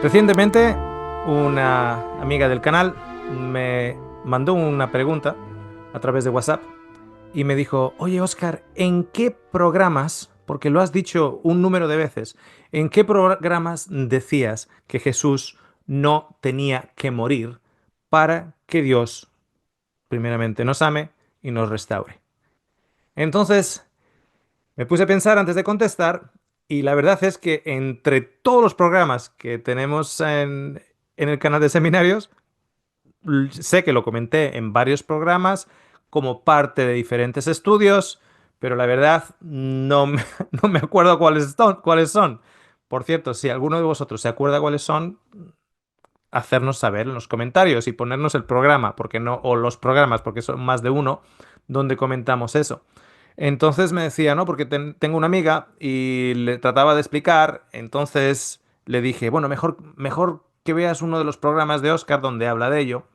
Recientemente, una amiga del canal me mandó una pregunta a través de WhatsApp y me dijo, oye Oscar, ¿en qué programas, porque lo has dicho un número de veces, en qué programas decías que Jesús no tenía que morir para que Dios primeramente nos ame y nos restaure? Entonces, me puse a pensar antes de contestar y la verdad es que entre todos los programas que tenemos en el canal de seminarios, sé que lo comenté en varios programas como parte de diferentes estudios, pero la verdad no me acuerdo cuáles son. Por cierto, si alguno de vosotros se acuerda cuáles son, hacernos saber en los comentarios y ponernos el programa, porque no, o los programas, porque son más de uno, donde comentamos eso. Entonces me decía, ¿no? Porque tengo una amiga y le trataba de explicar, entonces le dije, bueno, mejor que veas uno de los programas de Oscar donde habla de ello.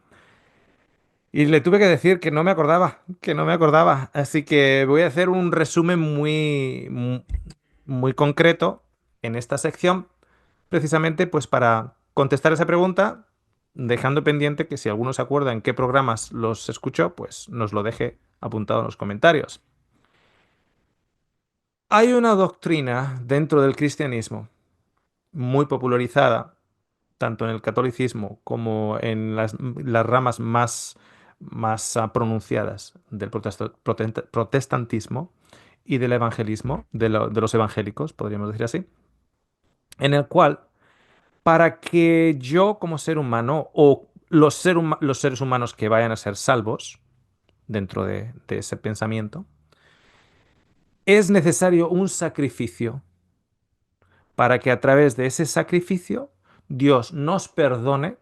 Y le tuve que decir que no me acordaba, que no me acordaba. Así que voy a hacer un resumen muy concreto en esta sección, precisamente pues para contestar esa pregunta, dejando pendiente que si alguno se acuerda en qué programas los escuchó, pues nos lo deje apuntado en los comentarios. Hay una doctrina dentro del cristianismo muy popularizada, tanto en el catolicismo como en las ramas más pronunciadas del protestantismo y del evangelismo, de los evangélicos, podríamos decir así, en el cual, para que yo como ser humano o los seres humanos que vayan a ser salvos dentro de ese pensamiento, es necesario un sacrificio para que a través de ese sacrificio Dios nos perdone,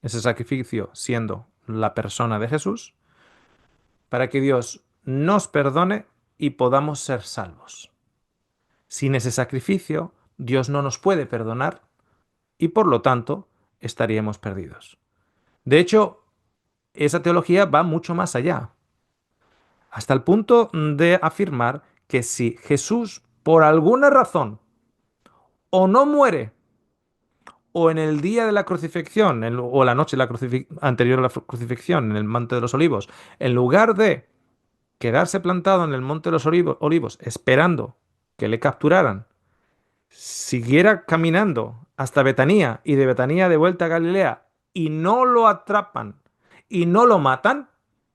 ese sacrificio siendo la persona de Jesús, para que Dios nos perdone y podamos ser salvos. Sin ese sacrificio, Dios no nos puede perdonar y por lo tanto estaríamos perdidos. De hecho, esa teología va mucho más allá, hasta el punto de afirmar que si Jesús, por alguna razón, o no muere, o en el día de la crucifixión, o la noche de anterior a la crucifixión, en el Monte de los Olivos, en lugar de quedarse plantado en el Monte de los Olivos esperando que le capturaran, siguiera caminando hasta Betanía y de Betanía de vuelta a Galilea y no lo atrapan y no lo matan,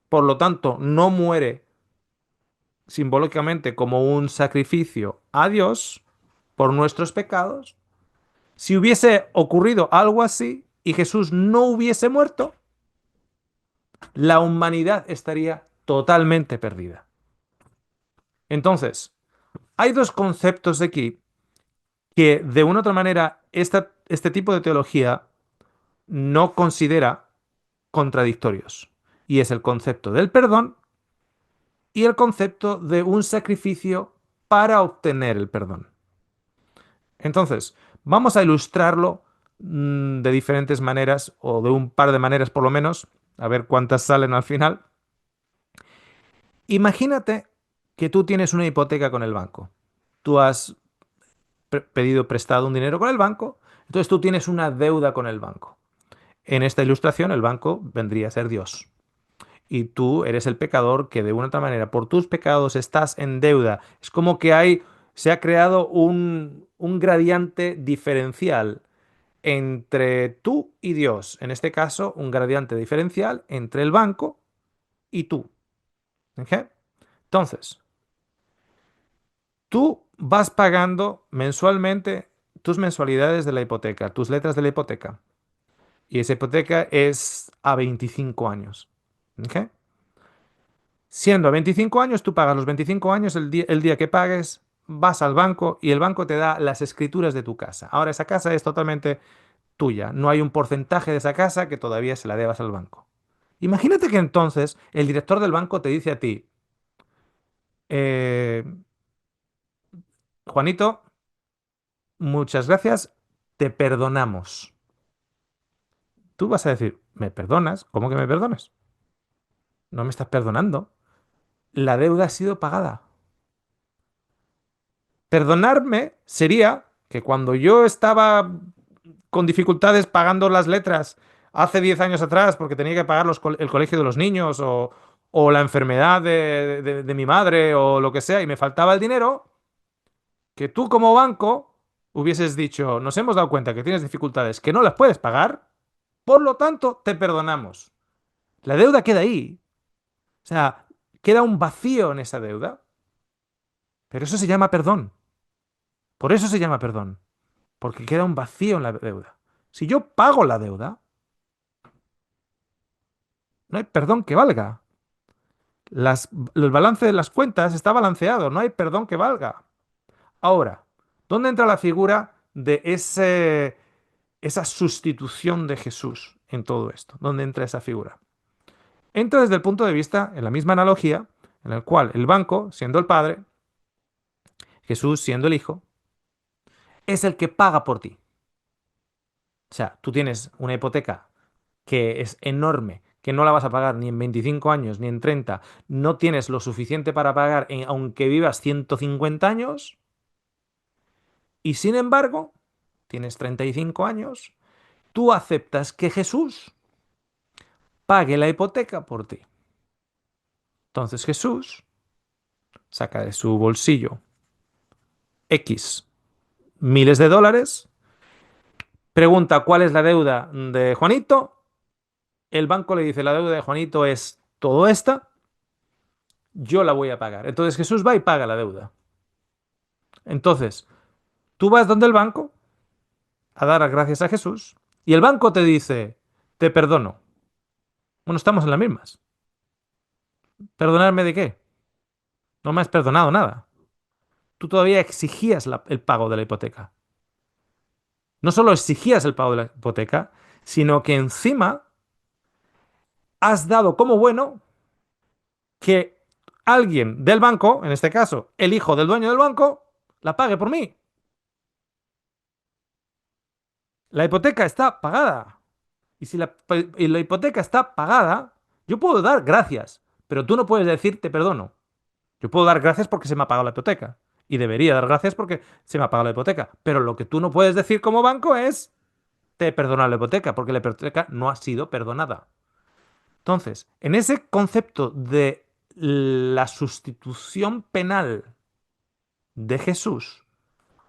por lo tanto no muere simbólicamente como un sacrificio a Dios por nuestros pecados. Si hubiese ocurrido algo así y Jesús no hubiese muerto, la humanidad estaría totalmente perdida. Entonces, hay dos conceptos aquí que de una u otra manera este tipo de teología no considera contradictorios. Y es el concepto del perdón y el concepto de un sacrificio para obtener el perdón. Entonces, vamos a ilustrarlo de diferentes maneras, o de un par de maneras por lo menos, a ver cuántas salen al final. Imagínate que tú tienes una hipoteca con el banco. Tú has pedido prestado un dinero con el banco, entonces tú tienes una deuda con el banco. En esta ilustración, el banco vendría a ser Dios. Y tú eres el pecador que de una u otra manera, por tus pecados, estás en deuda. Es como que se ha creado un gradiente diferencial entre tú y Dios. En este caso, un gradiente diferencial entre el banco y tú. ¿Ok? Entonces, tú vas pagando mensualmente tus mensualidades de la hipoteca, tus letras de la hipoteca. Y esa hipoteca es a 25 años. ¿Ok? Siendo a 25 años, tú pagas los 25 años, el día que pagues, vas al banco y el banco te da las escrituras de tu casa. Ahora esa casa es totalmente tuya. No hay un porcentaje de esa casa que todavía se la debas al banco. Imagínate que entonces el director del banco te dice a ti, eh, Juanito, muchas gracias, te perdonamos. Tú vas a decir, ¿me perdonas? ¿Cómo que me perdonas? No me estás perdonando. La deuda ha sido pagada. Perdonarme sería que cuando yo estaba con dificultades pagando las letras hace 10 años atrás porque tenía que pagar el colegio de los niños o la enfermedad de mi madre o lo que sea y me faltaba el dinero, que tú como banco hubieses dicho, nos hemos dado cuenta que tienes dificultades que no las puedes pagar, por lo tanto te perdonamos. La deuda queda ahí. O sea, queda un vacío en esa deuda, pero eso se llama perdón. Por eso se llama perdón, porque queda un vacío en la deuda. Si yo pago la deuda, no hay perdón que valga. El balance de las cuentas está balanceado, no hay perdón que valga. Ahora, ¿dónde entra la figura de esa sustitución de Jesús en todo esto? ¿Dónde entra esa figura? Entra desde el punto de vista, en la misma analogía, en el cual el banco, siendo el padre, Jesús siendo el hijo, es el que paga por ti. O sea, tú tienes una hipoteca que es enorme, que no la vas a pagar ni en 25 años ni en 30, no tienes lo suficiente para pagar aunque vivas 150 años, y sin embargo, tienes 35 años, tú aceptas que Jesús pague la hipoteca por ti. Entonces Jesús saca de su bolsillo X miles de dólares, pregunta cuál es la deuda de Juanito, el banco le dice la deuda de Juanito es todo esta, yo la voy a pagar. Entonces Jesús va y paga la deuda. Entonces, tú vas donde el banco a dar las gracias a Jesús y el banco te dice, te perdono. Bueno, estamos en las mismas. ¿Perdonarme de qué? No me has perdonado nada. Tú todavía exigías el pago de la hipoteca. No solo exigías el pago de la hipoteca, sino que encima has dado como bueno que alguien del banco, en este caso el hijo del dueño del banco, la pague por mí. La hipoteca está pagada. Y si la hipoteca está pagada, yo puedo dar gracias, pero tú no puedes decir te perdono. Yo puedo dar gracias porque se me ha pagado la hipoteca. Y debería dar gracias porque se me ha pagado la hipoteca. Pero lo que tú no puedes decir como banco es te he perdonado la hipoteca, porque la hipoteca no ha sido perdonada. Entonces, en ese concepto de la sustitución penal de Jesús,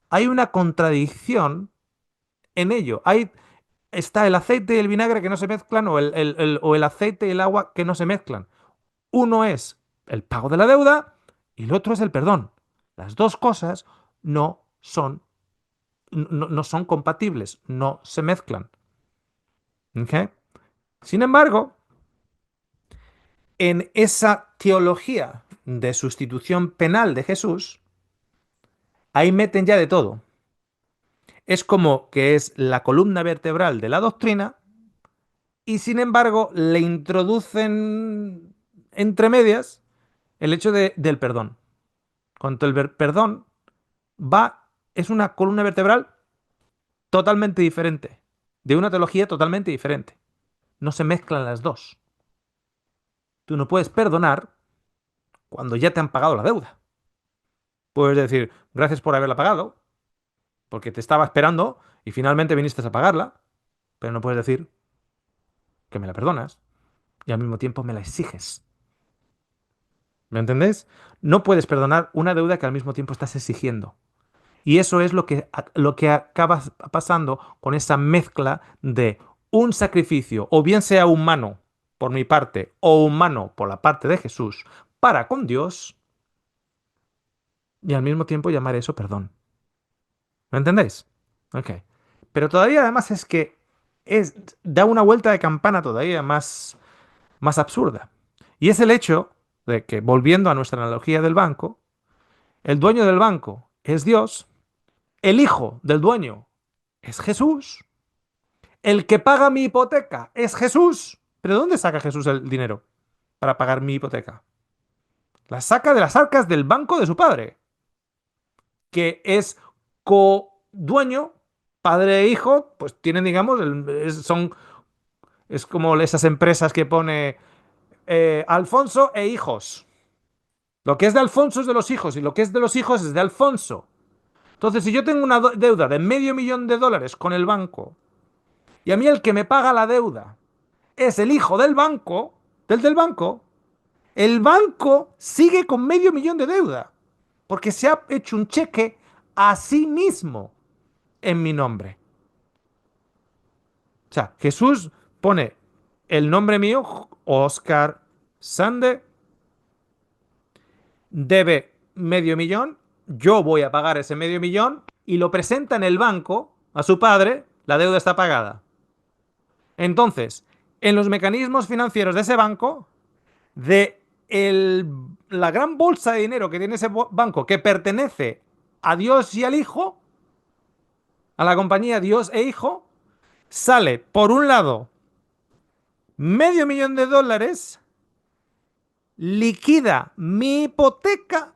hay una contradicción en ello. Está el aceite y el vinagre que no se mezclan o el aceite y el agua que no se mezclan. Uno es el pago de la deuda y el otro es el perdón. Las dos cosas no son compatibles, no se mezclan. ¿Ok? Sin embargo, en esa teología de sustitución penal de Jesús, ahí meten ya de todo. Es como que es la columna vertebral de la doctrina y sin embargo le introducen entre medias el hecho del perdón. Cuanto el perdón es una columna vertebral totalmente diferente, de una teología totalmente diferente. No se mezclan las dos. Tú no puedes perdonar cuando ya te han pagado la deuda. Puedes decir, gracias por haberla pagado, porque te estaba esperando y finalmente viniste a pagarla, pero no puedes decir que me la perdonas y al mismo tiempo me la exiges. ¿Me entendéis? No puedes perdonar una deuda que al mismo tiempo estás exigiendo. Y eso es lo que acaba pasando con esa mezcla de un sacrificio, o bien sea humano por mi parte, o humano por la parte de Jesús, para con Dios, y al mismo tiempo llamar eso perdón. ¿Me entendéis? Ok. Pero todavía además es que da una vuelta de campana todavía más absurda. Y es el hecho de que, volviendo a nuestra analogía del banco, el dueño del banco es Dios, el hijo del dueño es Jesús, el que paga mi hipoteca es Jesús. ¿Pero de dónde saca Jesús el dinero para pagar mi hipoteca? La saca de las arcas del banco de su padre, que es co-dueño, padre e hijo, pues tienen, digamos, es como esas empresas que pone Alfonso e hijos. Lo que es de Alfonso es de los hijos y lo que es de los hijos es de Alfonso. Entonces, si yo tengo una deuda de $500.000 con el banco y a mí el que me paga la deuda es el hijo del banco, del banco, el banco sigue con $500.000 de deuda porque se ha hecho un cheque a sí mismo en mi nombre. O sea, Jesús pone el nombre mío, Oscar Sande, debe $500.000, yo voy a pagar ese $500.000 y lo presenta en el banco a su padre, la deuda está pagada. Entonces, en los mecanismos financieros de ese banco, de la gran bolsa de dinero que tiene ese banco que pertenece a Dios y al Hijo, a la compañía Dios e Hijo, sale por un lado $500.000, liquida mi hipoteca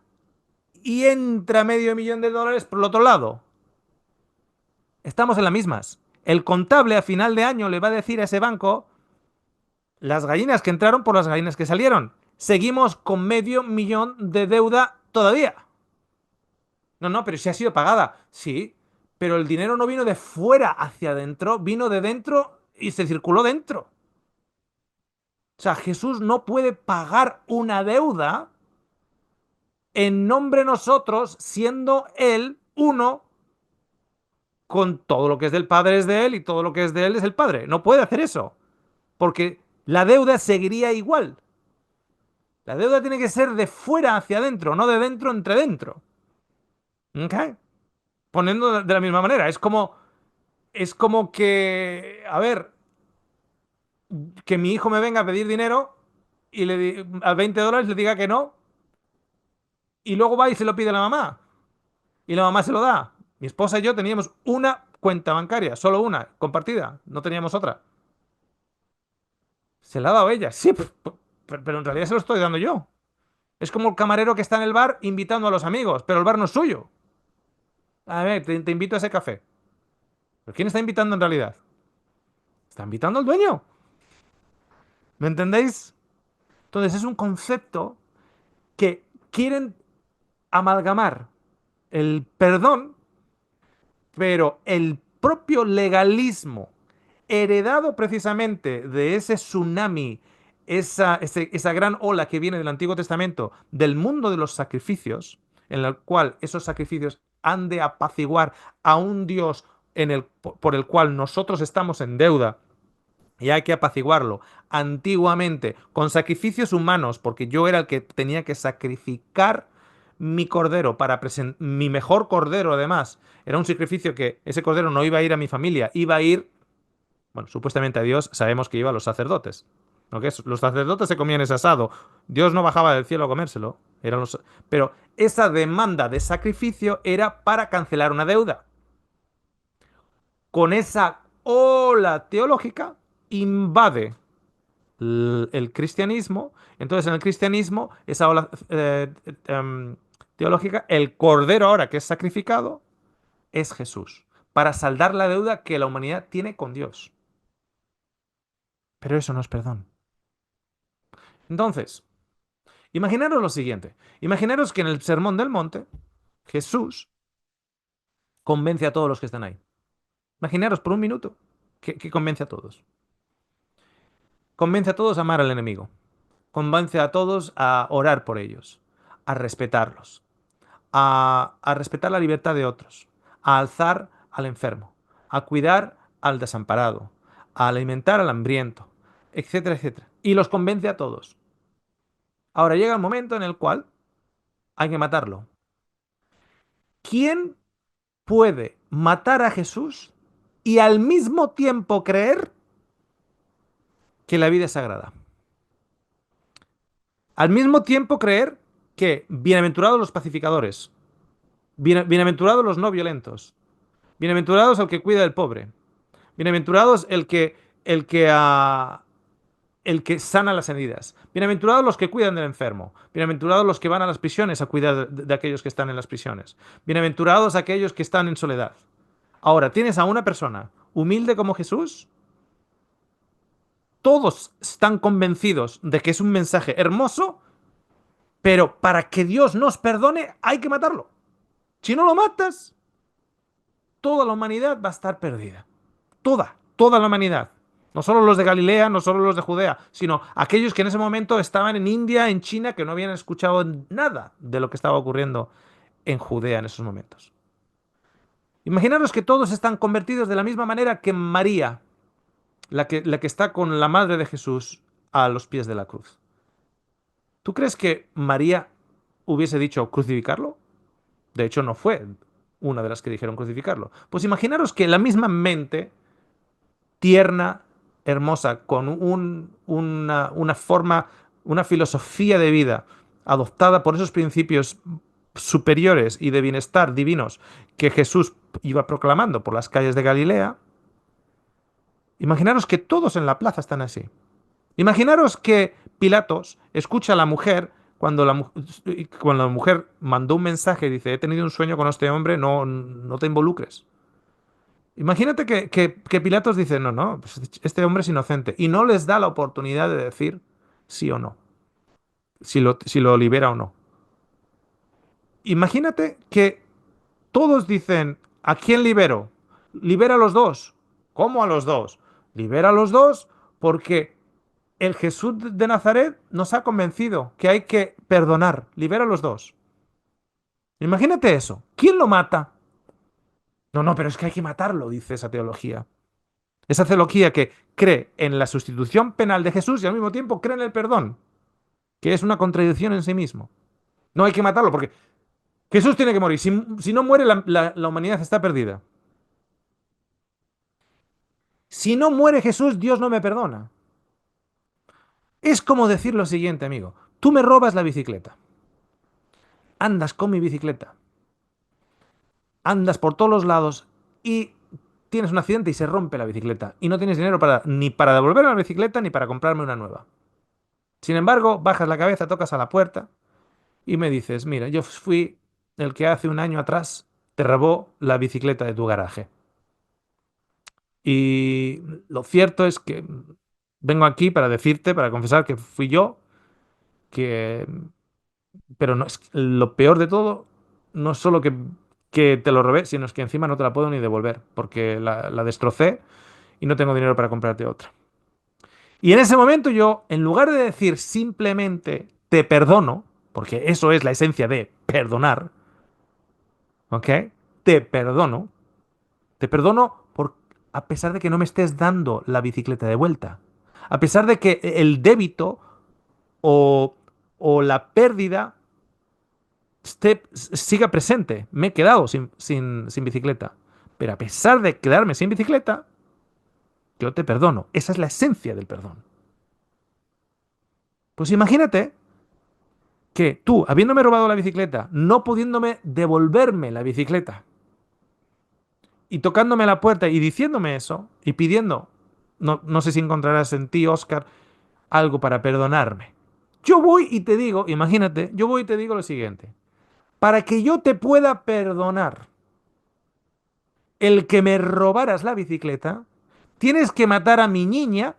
y entra $500.000 por el otro lado. Estamos en las mismas. El contable a final de año le va a decir a ese banco las gallinas que entraron por las gallinas que salieron. Seguimos con $500.000 de deuda todavía. No, no, pero si ha sido pagada. Sí, pero el dinero no vino de fuera hacia adentro, vino de dentro y se circuló dentro. O sea, Jesús no puede pagar una deuda en nombre de nosotros, siendo Él uno con todo lo que es del Padre es de Él y todo lo que es de Él es el Padre. No puede hacer eso, porque la deuda seguiría igual. La deuda tiene que ser de fuera hacia adentro, no de dentro entre dentro. ¿Ok? Poniendo de la misma manera. Es como que, a ver, que mi hijo me venga a pedir dinero y a $20 le diga que no y luego va y se lo pide a la mamá y la mamá se lo da. Mi esposa y yo teníamos una cuenta bancaria, solo una, compartida, no teníamos otra. Se la ha dado ella, sí, pero en realidad se lo estoy dando yo. Es como el camarero que está en el bar invitando a los amigos, pero el bar no es suyo. A ver, te invito a ese café. ¿Pero quién está invitando en realidad? Está invitando al dueño. ¿Me entendéis? Entonces es un concepto que quieren amalgamar el perdón, pero el propio legalismo heredado precisamente de ese tsunami, esa gran ola que viene del Antiguo Testamento, del mundo de los sacrificios, en el cual esos sacrificios han de apaciguar a un Dios por el cual nosotros estamos en deuda y hay que apaciguarlo. Antiguamente, con sacrificios humanos, porque yo era el que tenía que sacrificar mi cordero para presentar mi mejor cordero, además. Era un sacrificio que ese cordero no iba a ir a mi familia, iba a ir, bueno, supuestamente a Dios, sabemos que iba a los sacerdotes. ¿No? Que los sacerdotes se comían ese asado. Dios no bajaba del cielo a comérselo. Pero esa demanda de sacrificio era para cancelar una deuda. Con esa ola teológica invade el cristianismo. Entonces, en el cristianismo, esa ola teológica, el cordero ahora que es sacrificado es Jesús, para saldar la deuda que la humanidad tiene con Dios. Pero eso no es perdón. Entonces, imaginaros lo siguiente. Imaginaros que en el Sermón del Monte, Jesús convence a todos los que están ahí. Imaginaros por un minuto que convence a todos. Convence a todos a amar al enemigo. Convence a todos a orar por ellos, a respetarlos, a respetar la libertad de otros, a alzar al enfermo, a cuidar al desamparado, a alimentar al hambriento, etcétera, etcétera. Y los convence a todos. Ahora llega el momento en el cual hay que matarlo. ¿Quién puede matar a Jesús y al mismo tiempo creer que la vida es sagrada? Al mismo tiempo creer que bienaventurados los pacificadores, bienaventurados los no violentos, bienaventurados el que cuida del pobre, bienaventurados el que, ah, el que sana las heridas. Bienaventurados los que cuidan del enfermo. Bienaventurados los que van a las prisiones a cuidar de aquellos que están en las prisiones. Bienaventurados aquellos que están en soledad. Ahora, tienes a una persona humilde como Jesús. Todos están convencidos de que es un mensaje hermoso, pero para que Dios nos perdone hay que matarlo. Si no lo matas, toda la humanidad va a estar perdida. Toda la humanidad. No solo los de Galilea, no solo los de Judea, sino aquellos que en ese momento estaban en India, en China, que no habían escuchado nada de lo que estaba ocurriendo en Judea en esos momentos. Imaginaros que todos están convertidos de la misma manera que María, la que está con la madre de Jesús a los pies de la cruz. ¿Tú crees que María hubiese dicho crucificarlo? De hecho, no fue una de las que dijeron crucificarlo. Pues imaginaros que la misma mente tierna, hermosa, con una forma, una filosofía de vida adoptada por esos principios superiores y de bienestar divinos que Jesús iba proclamando por las calles de Galilea, imaginaros que todos en la plaza están así. Imaginaros que Pilatos escucha a la mujer cuando la mujer mandó un mensaje y dice, he tenido un sueño con este hombre, no te involucres. Imagínate que Pilatos dice, no, no, pues este hombre es inocente y no les da la oportunidad de decir sí o no, si lo libera o no. Imagínate que todos dicen, ¿a quién libero? Libera a los dos. ¿Cómo a los dos? Libera a los dos porque el Jesús de Nazaret nos ha convencido que hay que perdonar. Libera a los dos. Imagínate eso. ¿Quién lo mata? No, no, pero es que hay que matarlo, dice esa teología. Esa teología que cree en la sustitución penal de Jesús y al mismo tiempo cree en el perdón, que es una contradicción en sí mismo. No hay que matarlo porque Jesús tiene que morir. Si no muere, la humanidad está perdida. Si no muere Jesús, Dios no me perdona. Es como decir lo siguiente, amigo. Tú me robas la bicicleta. Andas con mi bicicleta. Andas por todos los lados y tienes un accidente y se rompe la bicicleta. Y no tienes dinero ni para devolverme la bicicleta ni para comprarme una nueva. Sin embargo, bajas la cabeza, tocas a la puerta y me dices, mira, yo fui el que hace un año atrás te robó la bicicleta de tu garaje. Y lo cierto es que vengo aquí para decirte, para confesar que fui yo, que... Pero no, lo peor de todo no es solo que te lo robé, sino es que encima no te la puedo ni devolver, porque la destrocé y no tengo dinero para comprarte otra. Y en ese momento yo, en lugar de decir simplemente te perdono, porque eso es la esencia de perdonar, ¿ok? Te perdono, te perdono a pesar de que no me estés dando la bicicleta de vuelta. A pesar de que el débito o, o la pérdida siga presente. Me he quedado sin bicicleta. Pero a pesar de quedarme sin bicicleta, yo te perdono. Esa es la esencia del perdón. Pues imagínate que tú, habiéndome robado la bicicleta, no pudiéndome devolverme la bicicleta, y tocándome la puerta y diciéndome eso, y pidiendo, no sé si encontrarás en ti, Oscar, algo para perdonarme. Yo voy y te digo, imagínate, yo voy y te digo lo siguiente. Para que yo te pueda perdonar el que me robaras la bicicleta, tienes que matar a mi niña.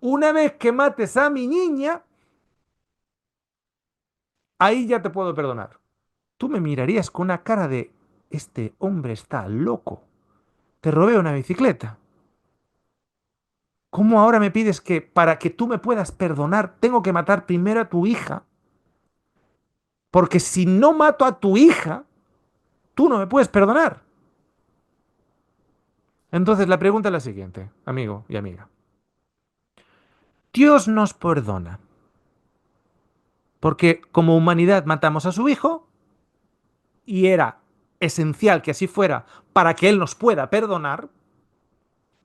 Una vez que mates a mi niña, ahí ya te puedo perdonar. Tú me mirarías con una cara de, este hombre está loco. Te robé una bicicleta. ¿Cómo ahora me pides que para que tú me puedas perdonar tengo que matar primero a tu hija? Porque si no mato a tu hija, tú no me puedes perdonar. Entonces la pregunta es la siguiente, amigo y amiga. Dios nos perdona porque como humanidad matamos a su hijo y era esencial que así fuera para que Él nos pueda perdonar,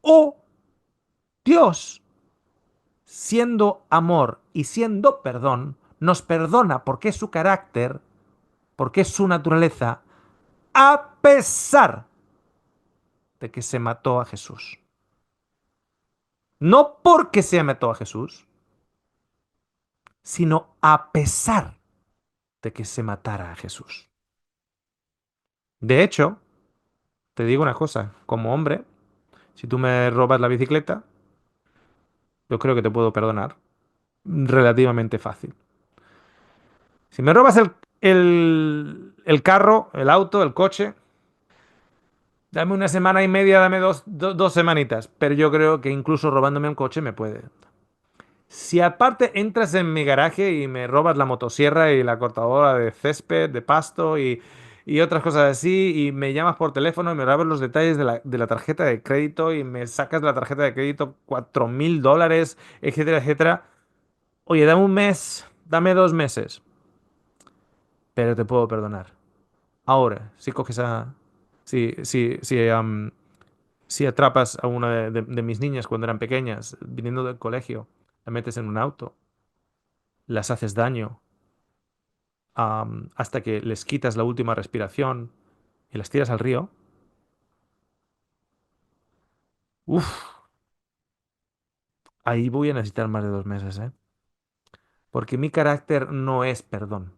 o Dios, siendo amor y siendo perdón, nos perdona porque es su carácter, porque es su naturaleza, a pesar de que se mató a Jesús. No porque se mató a Jesús, sino a pesar de que se matara a Jesús. De hecho, te digo una cosa, como hombre, si tú me robas la bicicleta, yo creo que te puedo perdonar relativamente fácil. Si me robas el carro, el auto, el coche, Dame una semana y media, dame dos semanitas. Pero yo creo que incluso robándome un coche me puede. Si aparte entras en mi garaje y me robas la motosierra y la cortadora de césped, de pasto y otras cosas así, y me llamas por teléfono y me robas los detalles de la tarjeta de crédito y me sacas de la tarjeta de crédito $4.000, etcétera, etcétera. Oye, dame un mes, dame 2 meses, pero te puedo perdonar. Ahora, si coges a... Si atrapas a una de mis niñas cuando eran pequeñas, viniendo del colegio, la metes en un auto, las haces daño, hasta que les quitas la última respiración y las tiras al río, uff, ahí voy a necesitar más de 2 meses, ¿eh? Porque mi carácter no es perdón.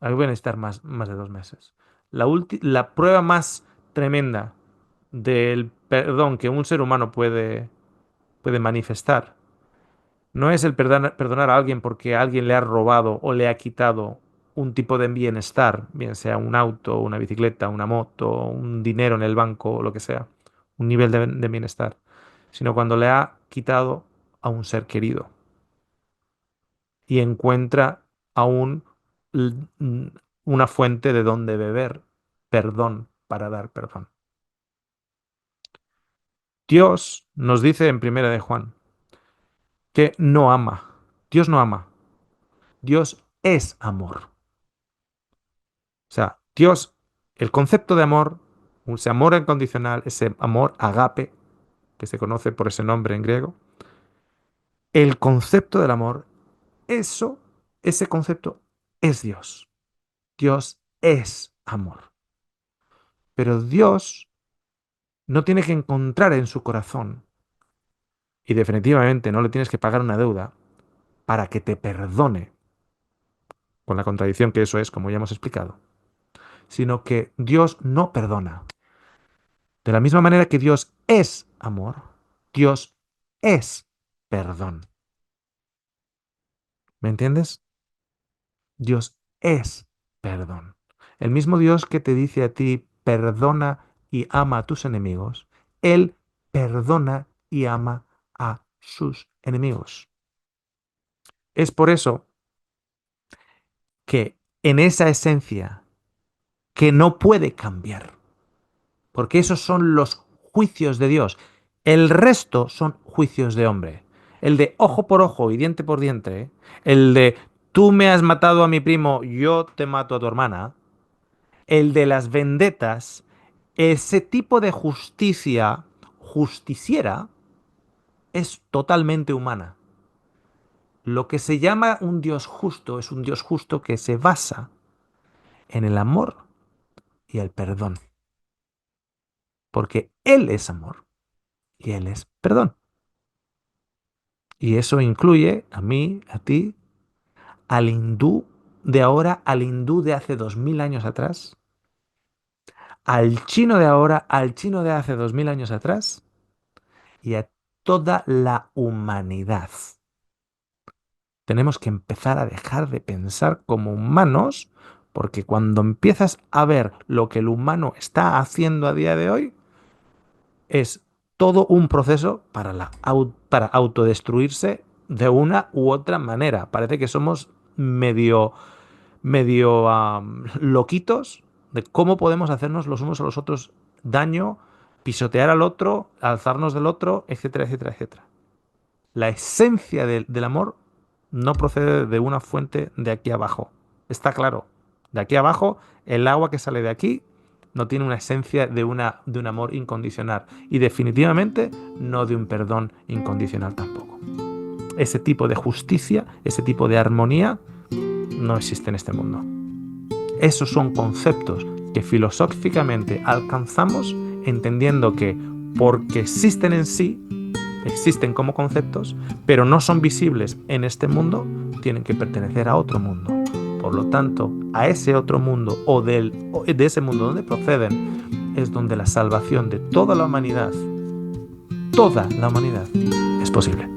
Ahí voy a necesitar más de 2 meses. La prueba más tremenda del perdón que un ser humano puede manifestar no es el perdonar a alguien porque alguien le ha robado o le ha quitado un tipo de bienestar, bien sea un auto, una bicicleta, una moto, un dinero en el banco o lo que sea, un nivel de bienestar, sino cuando le ha quitado a un ser querido y encuentra aún l- n- una fuente de donde beber perdón para dar perdón. Dios nos dice en Primera de Juan que no ama. Dios no ama. Dios es amor. O sea, Dios, el concepto de amor, ese amor incondicional, ese amor agape, que se conoce por ese nombre en griego, el concepto del amor, eso, ese concepto es Dios. Dios es amor. Pero Dios no tiene que encontrar en su corazón, y definitivamente no le tienes que pagar una deuda para que te perdone, con la contradicción que eso es, como ya hemos explicado, sino que Dios no perdona. De la misma manera que Dios es amor, Dios es perdón. ¿Me entiendes? Dios es perdón. El mismo Dios que te dice a ti, perdona y ama a tus enemigos, Él perdona y ama a sus enemigos. Es por eso que en esa esencia que no puede cambiar, porque esos son los juicios de Dios. El resto son juicios de hombre. El de ojo por ojo y diente por diente, el de tú me has matado a mi primo, yo te mato a tu hermana, el de las vendetas, ese tipo de justicia justiciera es totalmente humana. Lo que se llama un Dios justo es un Dios justo que se basa en el amor y el perdón, porque Él es amor y Él es perdón. Y eso incluye a mí, a ti, al hindú de ahora, al hindú de hace 2000 años atrás, al chino de ahora, al chino de hace 2000 años atrás y a toda la humanidad. Tenemos que empezar a dejar de pensar como humanos, porque cuando empiezas a ver lo que el humano está haciendo a día de hoy, es todo un proceso para autodestruirse de una u otra manera. Parece que somos medio loquitos de cómo podemos hacernos los unos a los otros daño, pisotear al otro, alzarnos del otro, etcétera, etcétera, etcétera. La esencia del amor no procede de una fuente de aquí abajo. Está claro. De aquí abajo, el agua que sale de aquí no tiene una esencia de un amor incondicional. Y definitivamente no de un perdón incondicional tampoco. Ese tipo de justicia, ese tipo de armonía, no existe en este mundo. Esos son conceptos que filosóficamente alcanzamos entendiendo que porque existen en sí, existen como conceptos, pero no son visibles en este mundo, tienen que pertenecer a otro mundo. Por lo tanto, a ese otro mundo o de ese mundo donde proceden es donde la salvación de toda la humanidad, es posible.